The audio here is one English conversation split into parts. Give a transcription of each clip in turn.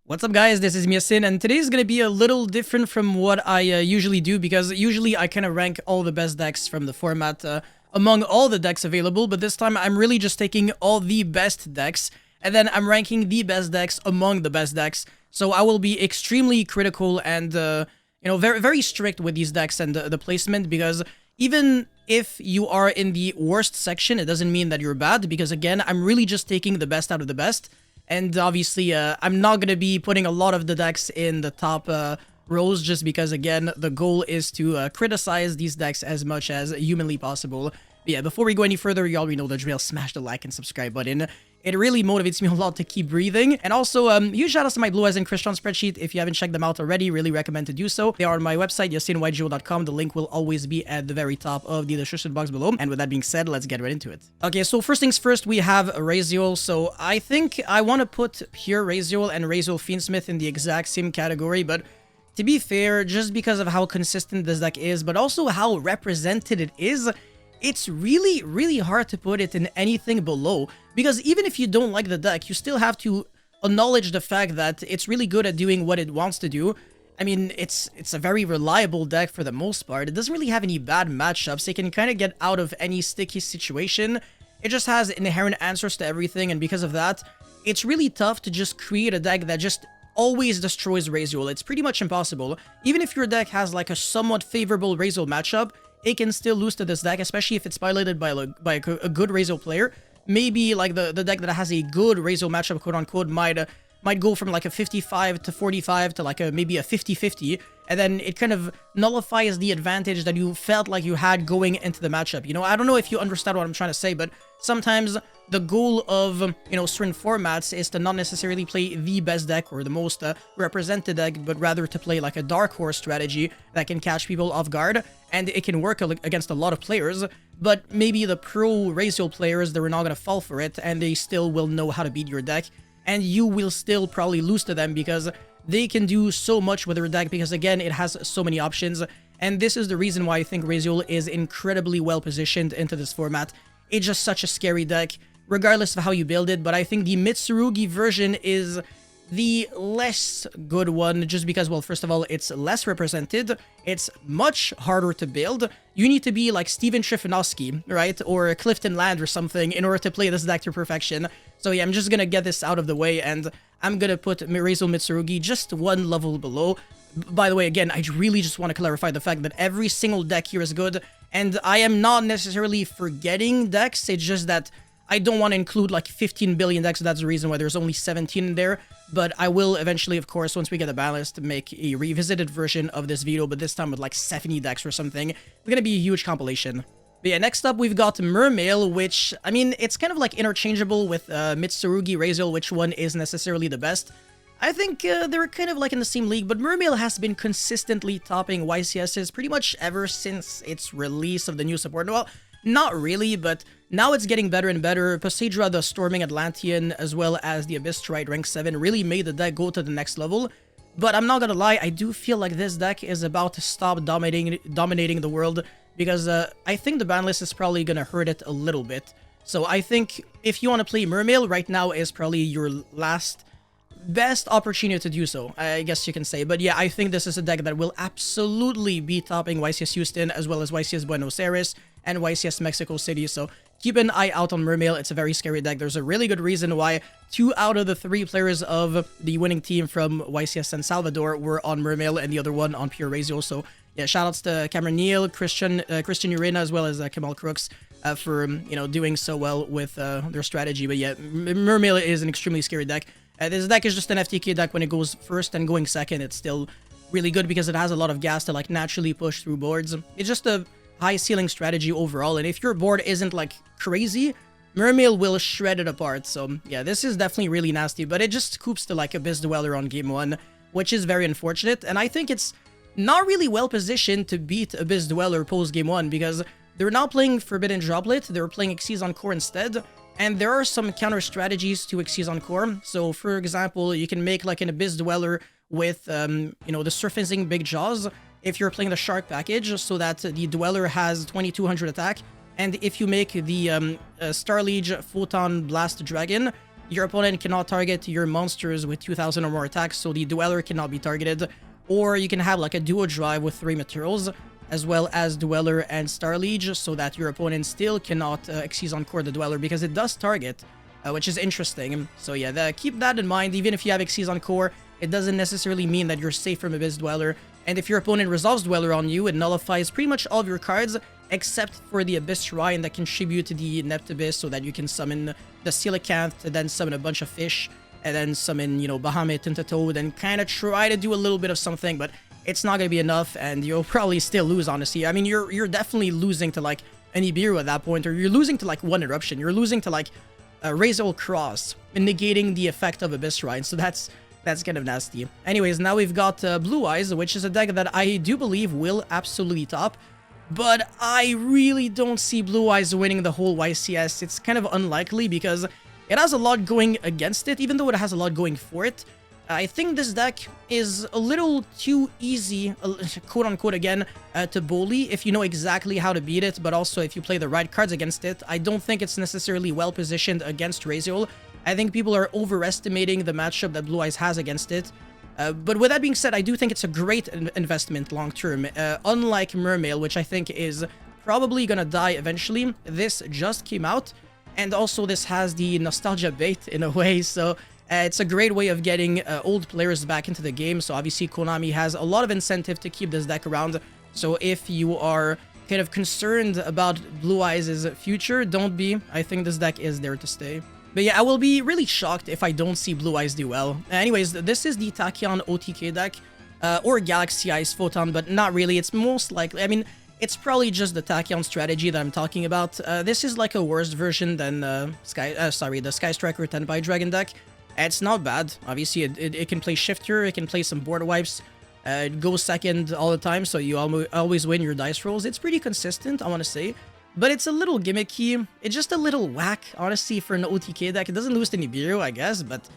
What's up guys, this is Yasin, and today is going to be a little different from what I usually do, because usually I kind of rank all the best decks from the format among all the decks available, but this time I'm really just taking all the best decks, and then I'm ranking the best decks among the best decks, so I will be extremely critical and, very, very strict with these decks and the placement, because even if you are in the worst section, it doesn't mean that you're bad, because again, I'm really just taking the best out of the best. And obviously, I'm not going to be putting a lot of the decks in the top rows, just because, again, the goal is to criticize these decks as much as humanly possible. But yeah, before we go any further, you already know the drill. Smash the like and subscribe button. It really motivates me a lot to keep breathing. And also, huge shout outs to my Blue Eyes and Crystron spreadsheet. If you haven't checked them out already, really recommend to do so. They are on my website, yacineygo.com. The link will always be at the very top of the description box below. And with that being said, let's get right into it. Okay, so first things first, we have Raziel. So I think I want to put pure Raziel and Raziel Fiendsmith in the exact same category, but to be fair, just because of how consistent this deck is, but also how represented it is, it's really, really hard to put it in anything below, because even if you don't like the deck, you still have to acknowledge the fact that it's really good at doing what it wants to do. I mean, it's a very reliable deck for the most part. It doesn't really have any bad matchups. It can kind of get out of any sticky situation. It just has inherent answers to everything, and because of that, it's really tough to just create a deck that just always destroys Raziel. It's pretty much impossible. Even if your deck has like a somewhat favorable Raziel matchup, it can still lose to this deck, especially if it's piloted by a good Raziel player. Maybe like the deck that has a good Raziel matchup, quote-unquote, might go from like a 55 to 45 to like maybe a 50-50, and then it kind of nullifies the advantage that you felt like you had going into the matchup. You know, I don't know if you understand what I'm trying to say, but sometimes the goal of, certain formats is to not necessarily play the best deck or the most represented deck, but rather to play like a dark horse strategy that can catch people off guard, and it can work against a lot of players, but maybe the pro Raziel players, they're not going to fall for it, and they still will know how to beat your deck, and you will still probably lose to them because they can do so much with their deck, because again, it has so many options, and this is the reason why I think Raziel is incredibly well positioned into this format. It's just such a scary deck, regardless of how you build it, but I think the Mitsurugi version is the less good one, just because, well, first of all, it's less represented, it's much harder to build. You need to be like Steven Trifanowski, right, or Clifton Land or something in order to play this deck to perfection. So yeah, I'm just gonna get this out of the way, and I'm gonna put Raziel Mitsurugi just one level below. By the way, again, I really just want to clarify the fact that every single deck here is good, and I am not necessarily forgetting decks, it's just that I don't want to include like 15 billion decks, so that's the reason why there's only 17 in there. But I will eventually, of course, once we get a balance, make a revisited version of this video, but this time with like 70 decks or something. It's gonna be a huge compilation. But yeah, next up we've got Mermail, which, I mean, it's kind of like interchangeable with Mitsurugi, Raziel, which one is necessarily the best. I think they're kind of like in the same league, but Mermail has been consistently topping YCS's pretty much ever since its release of the new support. Well, not really, but now it's getting better and better. Poseidra, the Storming Atlantean, as well as the Abyss Stride rank 7 really made the deck go to the next level. But I'm not gonna lie, I do feel like this deck is about to stop dominating the world, because I think the ban list is probably gonna hurt it a little bit. So I think if you want to play Mermail, right now is probably your last best opportunity to do so, I guess you can say. But yeah, I think this is a deck that will absolutely be topping YCS Houston, as well as YCS Buenos Aires and YCS Mexico City, so keep an eye out on Mermail. It's a very scary deck. There's a really good reason why 2 out of the 3 players of the winning team from YCS San Salvador were on Mermail, and the other one on pure Raziel. So yeah, shoutouts to Cameron Neal, Christian Urena, as well as Kamal Crooks for doing so well with their strategy. But yeah, Mermail is an extremely scary deck. This deck is just an FTK deck. When it goes first and going second, it's still really good because it has a lot of gas to like naturally push through boards. It's just a high ceiling strategy overall, and if your board isn't like crazy, Mermail will shred it apart. So yeah, this is definitely really nasty, but it just scoops to like Abyss Dweller on game 1, which is very unfortunate, and I think it's not really well positioned to beat Abyss Dweller post game 1, because they're not playing Forbidden Droplet, they're playing Xyz on Core instead, and there are some counter strategies to Xyz on Core. So for example, you can make like an Abyss Dweller with the Surfacing Big Jaws if you're playing the Shark package, so that the Dweller has 2200 attack, and if you make the Starliege Photon Blast Dragon, your opponent cannot target your monsters with 2000 or more attacks, so the Dweller cannot be targeted. Or you can have like a duo drive with 3 materials, as well as Dweller and Star Liege, so that your opponent still cannot Xyz Encore the Dweller, because it does target, which is interesting. So yeah, keep that in mind. Even if you have Xyz Encore, it doesn't necessarily mean that you're safe from Abyss Dweller. And if your opponent resolves Dweller on you, it nullifies pretty much all of your cards, except for the Abyss Shrine that contribute to the Nept Abyss, so that you can summon the Coelacanth, and then summon a bunch of fish, and then summon, you know, Bahamut, Tintatoad, and kind of try to do a little bit of something, but it's not going to be enough, and you'll probably still lose, honestly. I mean, you're definitely losing to, like, an Ibiru at that point, or you're losing to, like, one Eruption. You're losing to, like, Razor Cross, negating the effect of Abyss Shrine, so that's kind of nasty. Anyways, now we've got Blue Eyes, which is a deck that I do believe will absolutely top, but I really don't see Blue Eyes winning the whole YCS. It's kind of unlikely because it has a lot going against it, even though it has a lot going for it. I think this deck is a little too easy, quote-unquote again, to bully if you know exactly how to beat it, but also if you play the right cards against it. I don't think it's necessarily well-positioned against Raziel. I think people are overestimating the matchup that Blue Eyes has against it. But with that being said, I do think it's a great investment long-term. Unlike Mermail, which I think is probably gonna die eventually, this just came out. And also this has the nostalgia bait in a way, so it's a great way of getting old players back into the game. So obviously Konami has a lot of incentive to keep this deck around. So if you are kind of concerned about Blue Eyes' future, don't be. I think this deck is there to stay. But yeah, I will be really shocked if I don't see Blue Eyes do well. Anyways, this is the Tachyon OTK deck, or Galaxy Eyes Photon, but not really. It's most likely, I mean, it's probably just the Tachyon strategy that I'm talking about. This is like a worse version than the Sky Striker Tenpai Dragon deck. It's not bad. Obviously, it can play Shifter, it can play some board wipes, it goes second all the time, so you always win your dice rolls. It's pretty consistent, I want to say. But it's a little gimmicky. It's just a little whack, honestly, for an OTK deck. It doesn't lose to Nibiru, I guess, but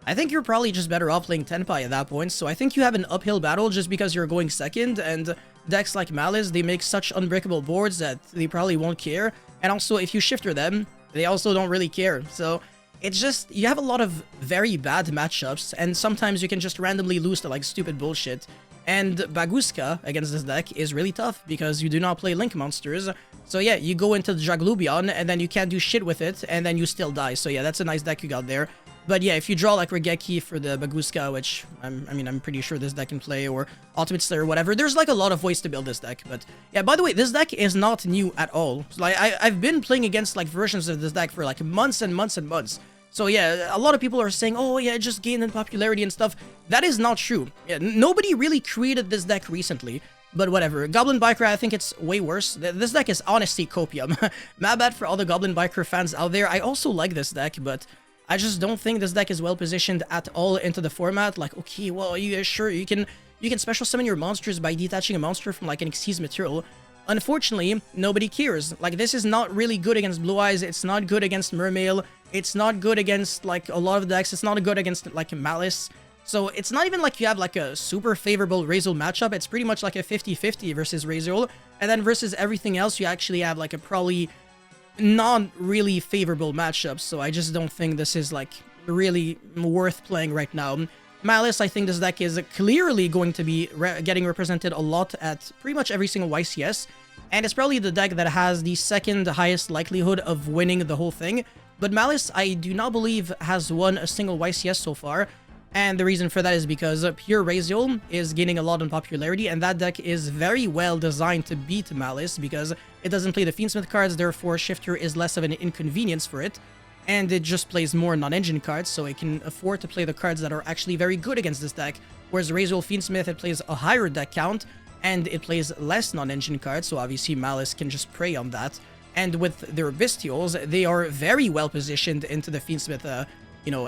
I think you're probably just better off playing Tenpai at that point. So I think you have an uphill battle just because you're going second, and decks like Malice, they make such unbreakable boards that they probably won't care. And also, if you shifter them, they also don't really care. So it's just, you have a lot of very bad matchups, and sometimes you can just randomly lose to, like, stupid bullshit. And Baguska against this deck is really tough because you do not play Link monsters. So yeah, you go into the Draglubion and then you can't do shit with it and then you still die. So yeah, that's a nice deck you got there. But yeah, if you draw like Regeki for the Baguska, which I'm pretty sure this deck can play, or Ultimate Slayer or whatever, there's like a lot of ways to build this deck. But yeah, by the way, this deck is not new at all. So, like I've been playing against like versions of this deck for like months and months and months. So yeah, a lot of people are saying, oh yeah, it just gained in popularity and stuff. That is not true. Yeah, nobody really created this deck recently, but whatever. Goblin Biker, I think it's way worse. This deck is honestly copium. My bad for all the Goblin Biker fans out there. I also like this deck, but I just don't think this deck is well positioned at all into the format. Like, okay, well, sure, you can special summon your monsters by detaching a monster from like an Xyz material. Unfortunately, nobody cares. Like, this is not really good against Blue Eyes. It's not good against Mermail. It's not good against, like, a lot of decks. It's not good against, like, Malice. So, it's not even like you have, like, a super favorable Raziel matchup. It's pretty much like a 50-50 versus Raziel. And then versus everything else, you actually have, like, a probably not really favorable matchup. So, I just don't think this is, like, really worth playing right now. Malice, I think this deck is clearly going to be getting represented a lot at pretty much every single YCS. And it's probably the deck that has the second highest likelihood of winning the whole thing. But Malice, I do not believe, has won a single YCS so far. And the reason for that is because Pure Raziel is gaining a lot in popularity, and that deck is very well designed to beat Malice because it doesn't play the Fiendsmith cards, therefore Shifter is less of an inconvenience for it. And it just plays more non-engine cards, so it can afford to play the cards that are actually very good against this deck. Whereas Raziel Fiendsmith, it plays a higher deck count, and it plays less non-engine cards, so obviously Malice can just prey on that. And with their Bestials, they are very well positioned into the Fiendsmith,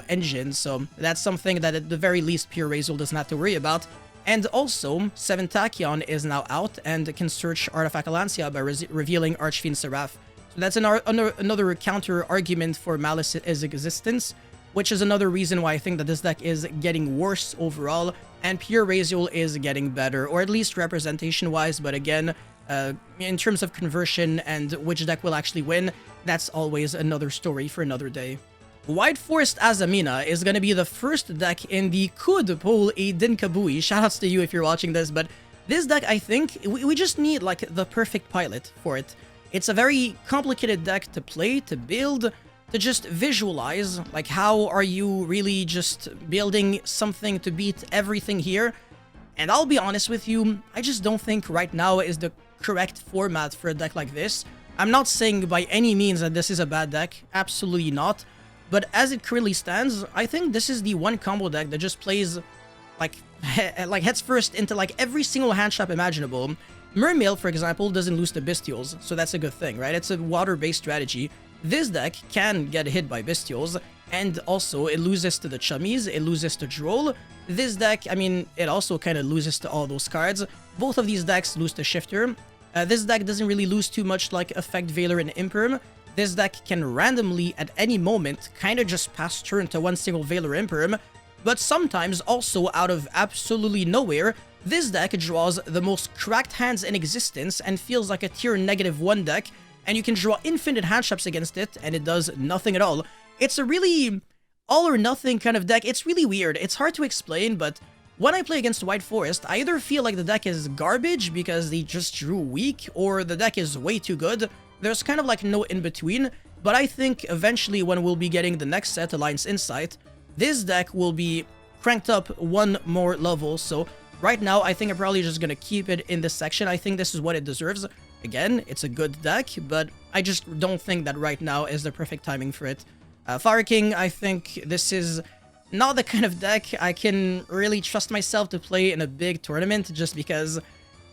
engine, so that's something that at the very least Pure Raziel doesn't have to worry about. And also, 7 Tachyon is now out and can search Artifact Alancia by revealing Archfiend Seraph. So that's another counter-argument for Malice's existence, which is another reason why I think that this deck is getting worse overall, and Pure Raziel is getting better, or at least representation-wise, but again, in terms of conversion and which deck will actually win, that's always another story for another day. White Forest Azamina is going to be the first deck in the could pull a Dinkabui. Shoutouts to you if you're watching this, but this deck, I think, we just need like the perfect pilot for it. It's a very complicated deck to play, to build, to just visualize, like how are you really just building something to beat everything here. And I'll be honest with you, I just don't think right now is the correct format for a deck like this. I'm not saying by any means that this is a bad deck, absolutely not. But as it currently stands, I think this is the one combo deck that just plays like heads first into like every single hand trap imaginable. Mermail, for example, doesn't lose to Bestials, so that's a good thing, right? It's a water-based strategy. This deck can get hit by Bestials, and also it loses to the Chummies, it loses to Droll. This deck, I mean, it also kind of loses to all those cards. Both of these decks lose to Shifter. This deck doesn't really lose too much like Effect Veiler and Imperm. This deck can randomly, at any moment, kind of just pass turn to one single Veiler Imperm, but sometimes also out of absolutely nowhere, this deck draws the most cracked hands in existence and feels like a tier -1 deck, and you can draw infinite hand traps against it, and it does nothing at all. It's a really all or nothing kind of deck. It's really weird. It's hard to explain, but when I play against White Forest, I either feel like the deck is garbage because they just drew weak, or the deck is way too good. There's kind of like no in-between, but I think eventually when we'll be getting the next set, Alliance Insight, this deck will be cranked up one more level. So right now, I think I'm probably just going to keep it in this section. I think this is what it deserves. Again, it's a good deck, but I just don't think that right now is the perfect timing for it. Fire King, I think this is not the kind of deck I can really trust myself to play in a big tournament, just because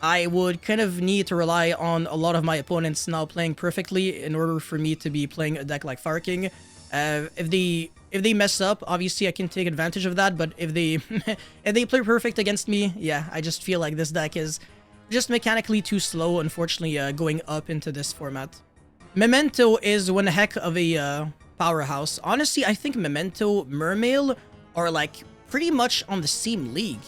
I would kind of need to rely on a lot of my opponents now playing perfectly in order for me to be playing a deck like Fire King. If they mess up, obviously I can take advantage of that, but if they if they play perfect against me, yeah, I just feel like this deck is just mechanically too slow, unfortunately, going up into this format. Memento is one heck of a powerhouse. Honestly, I think Memento, Mermail are like pretty much on the same league.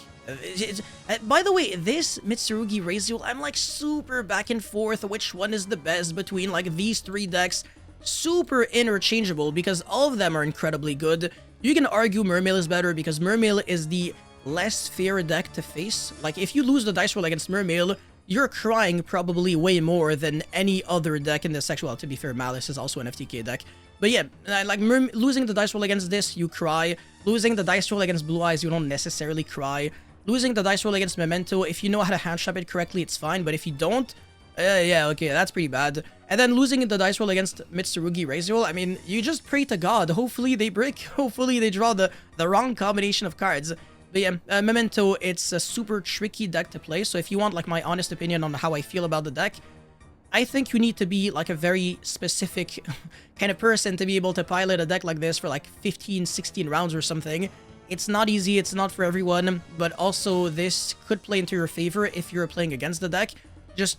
By the way, this Mitsurugi Raziel, I'm like super back and forth which one is the best between like these three decks. Super interchangeable because all of them are incredibly good. You can argue Mermail is better because Mermail is the less fair deck to face. Like if you lose the dice roll against Mermail, you're crying probably way more than any other deck in this section. Well, to be fair, Malice is also an FTK deck. But yeah, like losing the dice roll against this, you cry. Losing the dice roll against Blue Eyes, you don't necessarily cry. Losing the dice roll against Memento, if you know how to hand trap it correctly, it's fine. But if you don't, yeah, okay, that's pretty bad. And then losing the dice roll against Mitsurugi Raziel, I mean, you just pray to God. Hopefully they break. Hopefully they draw the wrong combination of cards. But yeah, Memento, it's a super tricky deck to play. So if you want like my honest opinion on how I feel about the deck, I think you need to be like a very specific kind of person to be able to pilot a deck like this for like 15, 16 rounds or something. It's not easy, it's not for everyone, but also this could play into your favor if you're playing against the deck. Just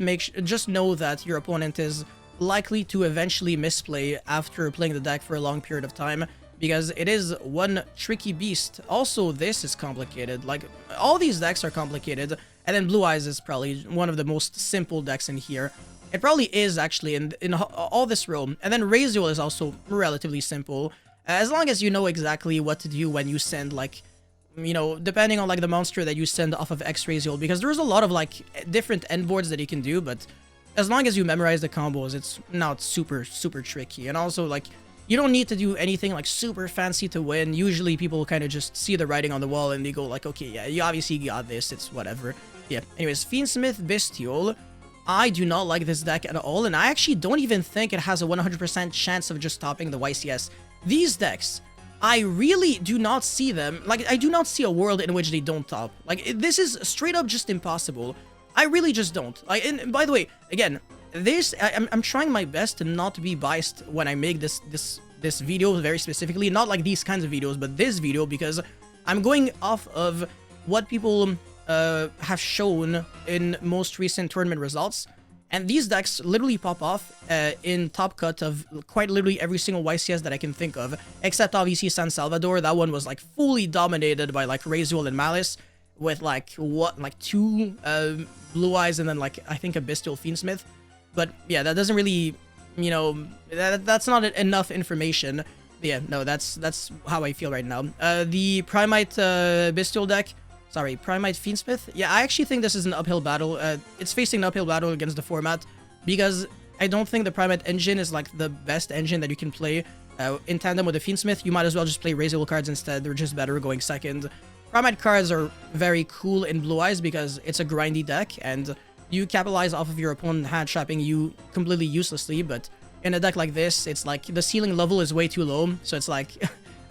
know that your opponent is likely to eventually misplay after playing the deck for a long period of time, because it is one tricky beast. Also, this is complicated. Like, all these decks are complicated, and then Blue Eyes is probably one of the most simple decks in here. It probably is, actually, in all this row. And then Raziel is also relatively simple, as long as you know exactly what to do when you send, like, you know, depending on, like, the monster that you send off of X-Raziel, because there's a lot of, like, different end boards that you can do, but as long as you memorize the combos, it's not super, super tricky. And also, like, you don't need to do anything, like, super fancy to win. Usually, people kind of just see the writing on the wall, and they go, like, okay, yeah, you obviously got this, it's whatever. Yeah, anyways, Fiendsmith Bestial, I do not like this deck at all, and I actually don't even think it has a 100% chance of just topping the YCS. These decks, I really do not see them, like, I do not see a world in which they don't top. Like, this is straight up just impossible. I really just don't. Like, and by the way, again, this, I'm trying my best to not be biased when I make this video very specifically, not like these kinds of videos, but this video, because I'm going off of what people have shown in most recent tournament results. And these decks literally pop off in top cut of quite literally every single YCS that I can think of, except obviously San Salvador. That one was like fully dominated by like Raziel and Malice, with like like 2 Blue Eyes and then like I think a Bestial Fiendsmith. But yeah, that doesn't really, you know, that's not enough information. Yeah, no, that's how I feel right now. The Primite Bestial deck, sorry, Primite Fiendsmith. Yeah, I actually think this is an uphill battle. It's facing an uphill battle against the format because I don't think the Primite engine is like the best engine that you can play in tandem with the Fiendsmith. You might as well just play Razor cards instead. They're just better going second. Primite cards are very cool in Blue Eyes because it's a grindy deck and you capitalize off of your opponent hand trapping you completely uselessly, but in a deck like this, it's like the ceiling level is way too low, so it's like,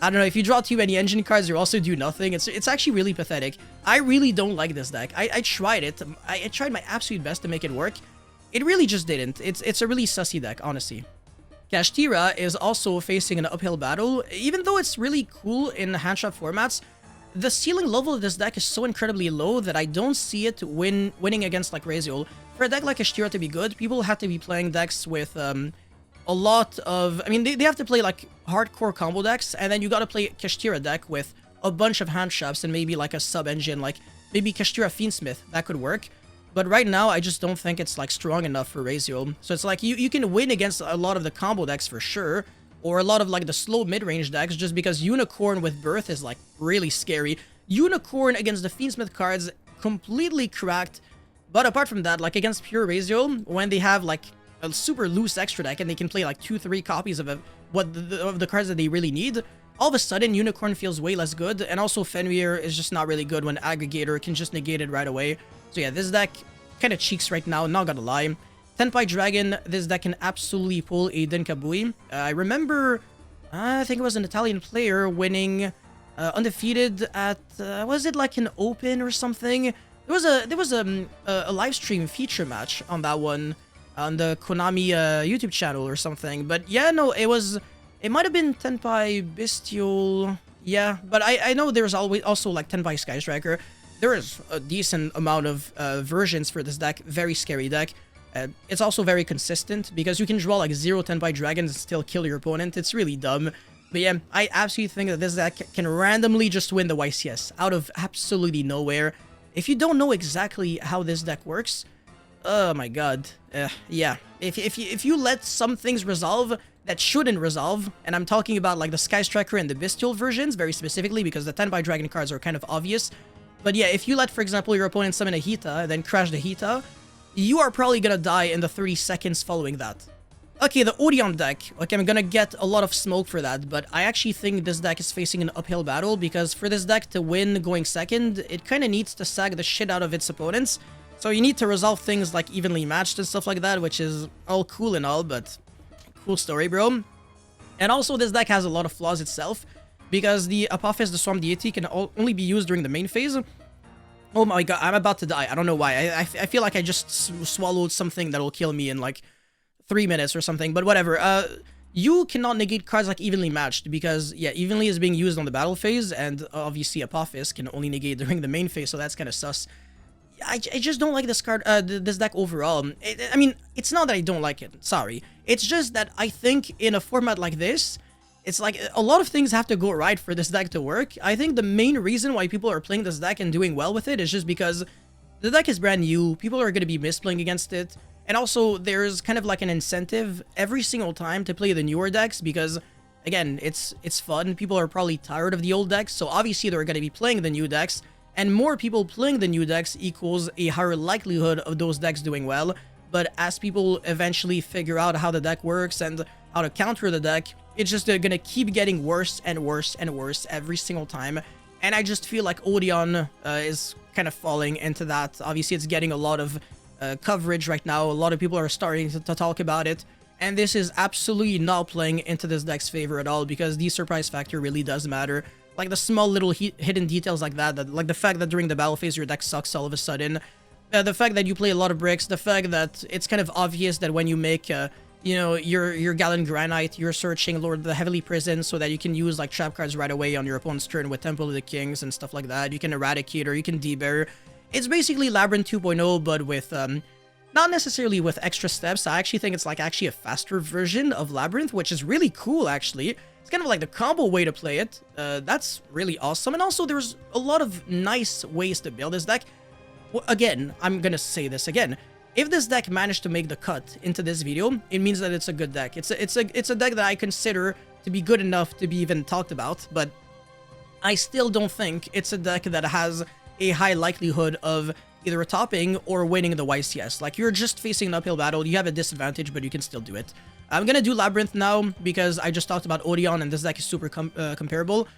I don't know, if you draw too many engine cards, you also do nothing. It's actually really pathetic. I really don't like this deck. I tried it. I tried my absolute best to make it work. It really just didn't. It's a really sussy deck, honestly. Kashtira is also facing an uphill battle. Even though it's really cool in hand trap formats, the ceiling level of this deck is so incredibly low that I don't see it winning against like Raziel. For a deck like Kashtira to be good, people have to be playing decks with a lot of, I mean, they have to play like hardcore combo decks, and then you gotta play Kashtira deck with a bunch of hand traps and maybe like a sub engine, like maybe Kashtira Fiendsmith, that could work. But right now, I just don't think it's like strong enough for Raziel. So it's like you can win against a lot of the combo decks for sure, or a lot of like the slow mid-range decks, just because Unicorn with Birth is like really scary. Unicorn against the Fiendsmith cards, completely cracked. But apart from that, like against pure Raziel, when they have like a super loose extra deck and they can play like 2-3 copies of the cards that they really need, all of a sudden Unicorn feels way less good, and also Fenrir is just not really good when Aggregator can just negate it right away. So yeah, this deck kind of cheeks right now, not gonna lie. Tenpai Dragon, this deck can absolutely pull a Dinkabui. I remember, I think it was an Italian player winning undefeated at, was it like an Open or something? There was a live stream feature match on that one, on the Konami YouTube channel or something. But yeah, no, it might have been Tenpai Bestial, yeah, but I know there's always also like Tenpai Sky Striker. There is a decent amount of versions for this deck, very scary deck. It's also very consistent because you can draw like 0 Tenpai Dragons and still kill your opponent. It's really dumb. But yeah, I absolutely think that this deck can randomly just win the YCS out of absolutely nowhere. If you don't know exactly how this deck works, oh my god, yeah. If you let some things resolve that shouldn't resolve, and I'm talking about like the Sky Striker and the Bestial versions very specifically because the Tenpai Dragon cards are kind of obvious. But yeah, if you let, for example, your opponent summon a Hita and then crash the Hita, you are probably gonna die in the 30 seconds following that. Okay, the Odeon deck. Okay, I'm gonna get a lot of smoke for that, but I actually think this deck is facing an uphill battle because for this deck to win going second, it kind of needs to sag the shit out of its opponents. So you need to resolve things like evenly matched and stuff like that, which is all cool and all, but cool story, bro. And also, this deck has a lot of flaws itself, because the Apophis, the Swarm Deity, can only be used during the main phase. Oh my god, I'm about to die. I don't know why. I feel like I just swallowed something that'll kill me in like 3 minutes or something, but whatever. You cannot negate cards like evenly matched, because, yeah, evenly is being used on the battle phase, and obviously Apophis can only negate during the main phase, so that's kind of sus. I just don't like this card, this deck overall. I mean, it's not that I don't like it, sorry. It's just that I think in a format like this, it's like a lot of things have to go right for this deck to work. I think the main reason why people are playing this deck and doing well with it is just because the deck is brand new, people are going to be misplaying against it, and also there's kind of like an incentive every single time to play the newer decks because, again, it's fun. People are probably tired of the old decks, so obviously they're going to be playing the new decks, and more people playing the new decks equals a higher likelihood of those decks doing well. But as people eventually figure out how the deck works and how to counter the deck, it's just gonna keep getting worse and worse and worse every single time. And I just feel like Odeon is kind of falling into that. Obviously, it's getting a lot of coverage right now. A lot of people are starting to talk about it. And this is absolutely not playing into this deck's favor at all, because the surprise factor really does matter. Like the small little hidden details like that, like the fact that during the battle phase your deck sucks all of a sudden. The fact that you play a lot of bricks, the fact that it's kind of obvious that when you make, you know, your Gallon Granite, you're searching Lord of the Heavenly Prison so that you can use like trap cards right away on your opponent's turn with Temple of the Kings and stuff like that. You can Eradicate or you can Debear. It's basically Labyrinth 2.0, but with, not necessarily with extra steps. I actually think it's like actually a faster version of Labyrinth, which is really cool actually. It's kind of like the combo way to play it. That's really awesome. And also there's a lot of nice ways to build this deck. Again, I'm gonna say this again. If this deck managed to make the cut into this video, it means that it's a good deck. It's a deck that I consider to be good enough to be even talked about, but I still don't think it's a deck that has a high likelihood of either topping or winning the YCS. Like, you're just facing an uphill battle, you have a disadvantage, but you can still do it. I'm gonna do Labyrinth now, because I just talked about Odeon, and this deck is super comparable.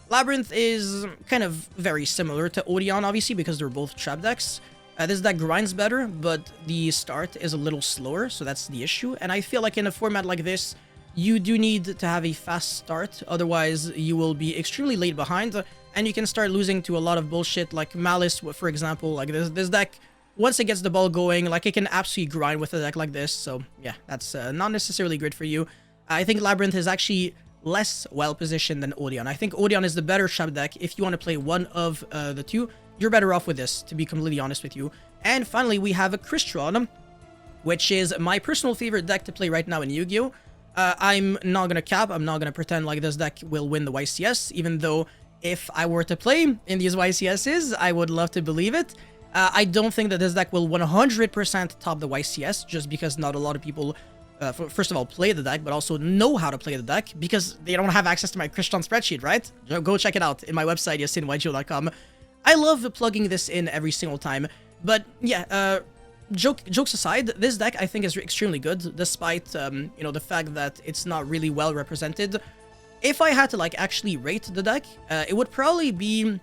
Labyrinth is kind of very similar to Odeon, obviously, because they're both trap decks. This deck grinds better, but the start is a little slower, so that's the issue. And I feel like in a format like this, you do need to have a fast start, otherwise you will be extremely late behind, and you can start losing to a lot of bullshit, like Malice, for example. Like, this deck, once it gets the ball going, like, it can absolutely grind with a deck like this, so yeah, that's not necessarily good for you. I think Labyrinth is actually less well-positioned than Odeon. I think Odeon is the better trap deck. If you want to play one of the two, you're better off with this, to be completely honest with you. And finally, we have a Crystron, which is my personal favorite deck to play right now in Yu-Gi-Oh! I'm not gonna cap, I'm not gonna pretend like this deck will win the YCS, even though if I were to play in these YCSs, I would love to believe it. I don't think that this deck will 100% top the YCS, just because not a lot of people, first of all, play the deck, but also know how to play the deck, because they don't have access to my Crystron spreadsheet, right? Go check it out in my website, yacineygo.com. I love plugging this in every single time, but yeah, jokes aside, this deck I think is extremely good, despite, you know, the fact that it's not really well represented. If I had to, like, actually rate the deck, it would probably be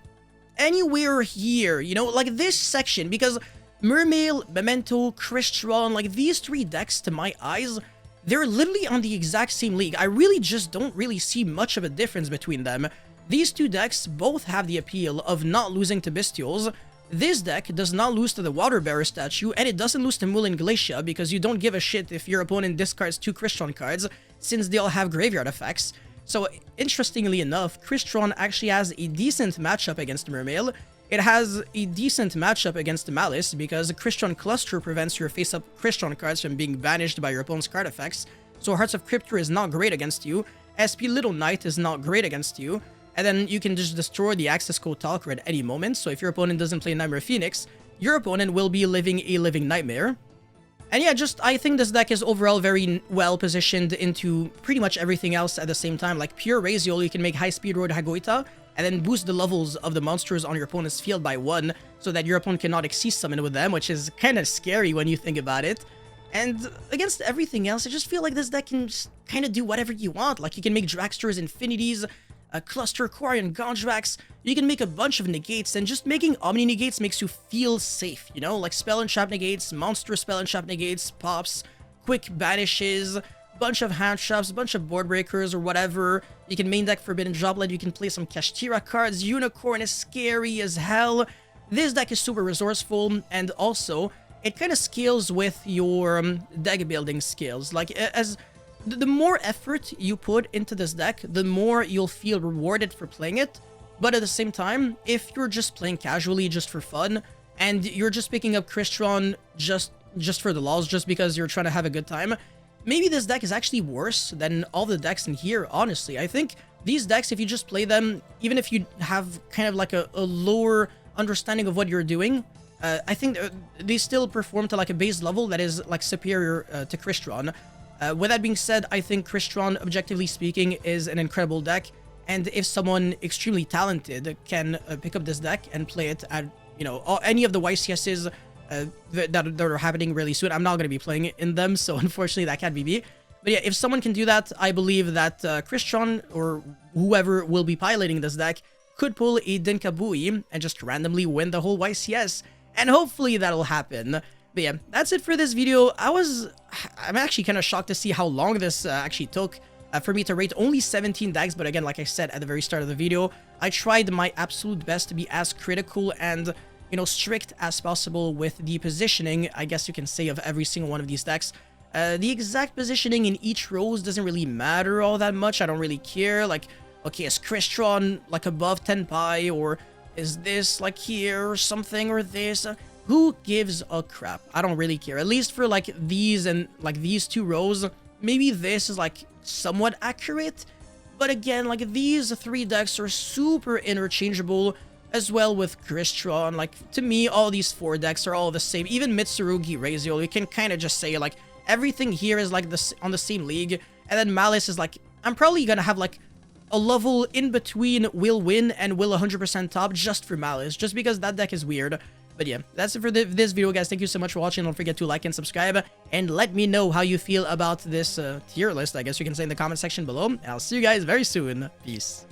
anywhere here, you know, like this section, because Mermail, Memento, Crystron, like, these three decks, to my eyes, they're literally on the exact same league. I really just don't really see much of a difference between them. These two decks both have the appeal of not losing to Bestials. This deck does not lose to the Water Bearer statue, and it doesn't lose to Moulin Glacia, because you don't give a shit if your opponent discards 2 Crystron cards, since they all have graveyard effects. So, interestingly enough, Crystron actually has a decent matchup against Mermail. It has a decent matchup against Malice, because Crystron Cluster prevents your face-up Crystron cards from being banished by your opponent's card effects. So Hearts of Cryptor is not great against you, SP Little Knight is not great against you, and then you can just destroy the Access Code Talker at any moment, so if your opponent doesn't play Nightmare Phoenix, your opponent will be living a living nightmare. And yeah, I think this deck is overall very well positioned into pretty much everything else at the same time. Like pure Raziel, you can make High Speed Road Hagoita, and then boost the levels of the monsters on your opponent's field by 1, so that your opponent cannot Xyz summon with them, which is kind of scary when you think about it. And against everything else, I just feel like this deck can just kind of do whatever you want. Like, you can make Dragsters, Infinities, Cluster, Quarian, Gondrax, you can make a bunch of negates, and just making Omni negates makes you feel safe, you know? Like Spell and Trap negates, Monster Spell and Trap negates, Pops, Quick Banishes, bunch of hand traps, a bunch of board breakers or whatever. You can main deck Forbidden Droplet, you can play some Kashtira cards, Unicorn is scary as hell. This deck is super resourceful, and also, it kind of scales with your deck building skills. Like, as the more effort you put into this deck, the more you'll feel rewarded for playing it. But at the same time, if you're just playing casually, just for fun, and you're just picking up Crystron just for the lulz, just because you're trying to have a good time, maybe this deck is actually worse than all the decks in here, honestly. I think these decks, if you just play them, even if you have kind of like a lower understanding of what you're doing, I think they still perform to like a base level that is like superior to Crystron. With that being said, I think Crystron, objectively speaking, is an incredible deck, and if someone extremely talented can pick up this deck and play it at, you know, any of the YCSs that are happening really soon, I'm not going to be playing in them, so unfortunately that can't be me. But yeah, if someone can do that, I believe that Crystron, or whoever will be piloting this deck, could pull a Dinkabui and just randomly win the whole YCS, and hopefully that'll happen. But yeah, that's it for this video. I'm actually kind of shocked to see how long this actually took for me to rate only 17 decks, but again, like I said at the very start of the video, I tried my absolute best to be as critical and, you know, strict as possible with the positioning, I guess you can say, of every single one of these decks. The exact positioning in each rows doesn't really matter all that much. I don't really care. Like, okay, is Crystron like above 10 pi, or is this like here or something, or this? Who gives a crap? I don't really care. At least for like these and like these two rows, maybe this is like somewhat accurate. But again, like these three decks are super interchangeable, as well with Crystron. Like, to me, all these 4 decks are all the same. Even Mitsurugi, Raziel, you can kind of just say like everything here is like this on the same league, and then Malice is like I'm probably gonna have like a level in between Will Win and Will 100% Top just for Malice, just because that deck is weird. But yeah, that's it for this video, guys. Thank you so much for watching. Don't forget to like and subscribe, and let me know how you feel about this tier list. I guess you can say in the comment section below. I'll see you guys very soon. Peace.